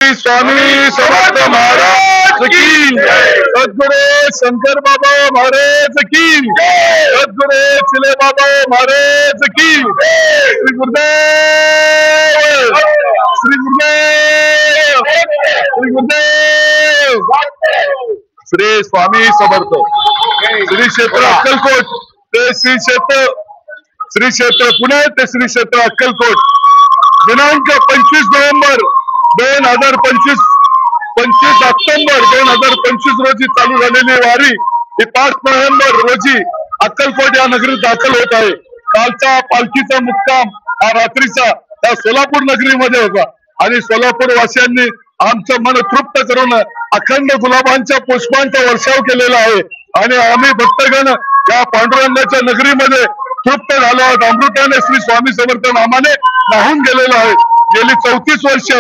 स्वामी समर्थ महाराज की, सद्गुरु शंकर बाबा महाराज की, सद्गुरु चिले बाबा महाराज की, श्री गुरुदेव, श्री गुरुदेव, श्री गुरुदेव, श्री स्वामी समर्थ। श्री क्षेत्र अक्कलकोट ते श्री क्षेत्र पुणे ते श्री क्षेत्र अक्कलकोट दिनांक 25 नोव्हेंबर 2025 25 ऑक्टोबर 2025 रोजी चालू झालेली वारी ही 5 नोव्हेंबर रोजी अक्कलकोट या नगरीत दाखल होत आहे। कालचा पालखीचा मुक्काम हा रात्रीचा त्या सोलापूर नगरीमध्ये होता आणि सोलापूर वासियांनी आमचं मन तृप्त करून अखंड गुलाबांच्या पुष्पांचा वर्षाव केलेला आहे आणि आम्ही भक्तगण या पांडुरंगाच्या नगरीमध्ये तृप्त झालो आहोत। अमृताने श्री स्वामी समर्थ नामाने न्हाऊन गेलेलो आहे। गेली 34 वर्ष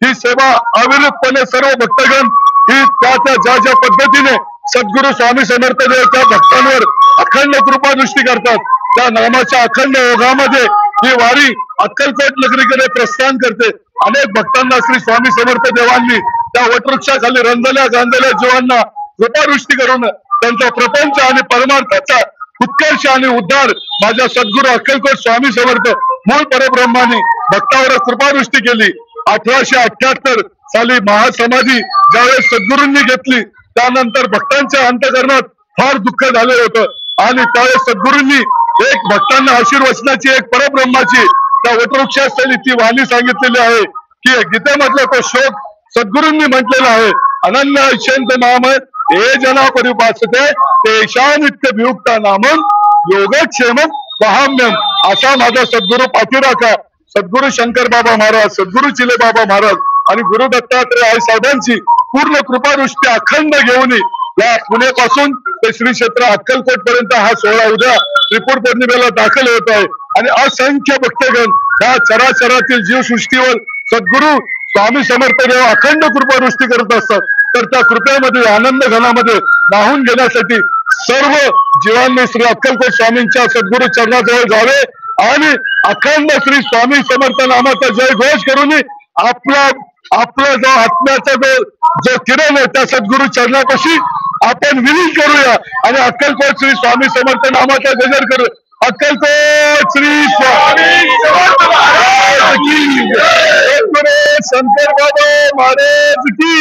ही सेवा अविरतपणे सर्व भक्तगण ही ज्या ज्या पद्धतीने सद्गुरु स्वामी समर्थ देवच्या भक्तांवर अखंड कृपादृष्टी करतात त्या नामाच्या अखंड ओघामध्ये ही वारी अक्कलकोट नगरीकडे प्रस्थान करते। अनेक भक्तांना श्री स्वामी समर्थ देवांनी त्या वटवृक्षाखाली रंजल्या गांजल्या जीवांना कृपादृष्टी करून त्यांचा प्रपंच आणि परमार्थाचा उत्कर्ष आणि उद्धार माझ्या सद्गुरु अक्कलकोट स्वामी समर्थ मूळ परब्रह्माने भक्तावर कृपादृष्टी केली। 1878 साली महासमाधी ज्यावेळेस सद्गुरूंनी घेतली त्यानंतर भक्तांच्या अंतःकरणात फार दुःख झाले होतं आणि त्यावेळेस सद्गुरूंनी एक भक्तांना आशीर्वचनाची एक परब्रह्माची त्या वटवृक्षास्थळी ती वाणी सांगितलेली आहे की गीतेमधला तो श्लोक सद्गुरूंनी म्हटलेला आहे, अनन्य इच्छन्त नाम हे जना परिपासते तेषा नित्य वियुक्ता नामम योगक्षेमम वहाम्यम। असा माझा सद्गुरु पाठीराखा सद्गुरु शंकर बाबा महाराज, सद्गुरु चिले बाबा महाराज आणि गुरु दत्तात्रय आई साहेबांची पूर्ण कृपादृष्टी अखंड घेऊन या पुण्यापासून ते श्री क्षेत्र अक्कलकोट पर्यंत हा सोहळा उद्या त्रिपुर पौर्णिमेला दाखल होत आहे आणि असंख्य भक्तगण या चराचरातील जीवसृष्टीवर सद्गुरु स्वामी समर्थ देव अखंड कृपादृष्टी करत असतात। तर त्या कृपेमध्ये आनंद घनामध्ये न्हाऊन घेण्यासाठी सर्व जीवांनी श्री अक्कलकोट स्वामींच्या सद्गुरु चरणाजवळ जावे आणि अखंड श्री स्वामी समर्थ नामाचा जय घोष करून आपला जो आत्म्याचा जो किरण आहे त्या सद्गुरु चरणापाशी आपण विलीन करूया आणि अक्कलकोट श्री स्वामी समर्थ नामाचा गजर करू। अक्कलकोट श्री स्वामी समर्थ महाराज की, सद्गुरु शंकर बाबा महाराज की,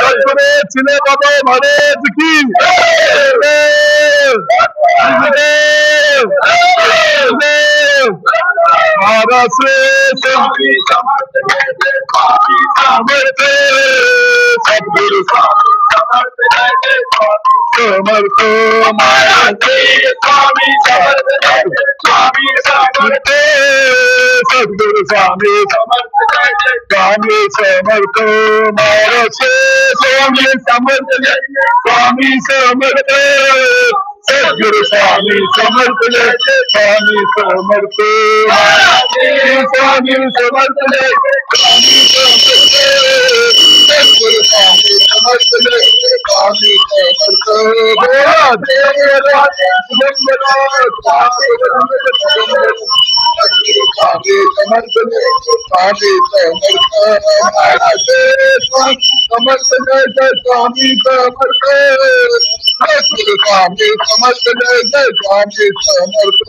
सद्गुरु चिले बाबा महाराज की, महाराज स्वामी समर्थ सद्गुरु समर्थ महाराज स्वामी समर्थ स्वामी समर्थ सद्गुरु स्वामी समर्थ स्वामी समर्थ महाराज स्वामी समर्थ स्वामी समर्थ सद्गुरु स्वामी समर्थ स्वामी समर्थ स्वामी समर्थ स्वामी सद्गुरु स्वामी समर्थ स्वामी समर्थ स्वामी समर्थ स्वामी समर्थ स्वामी समर्थ स्वामी समर्थ स्वामी समर्थ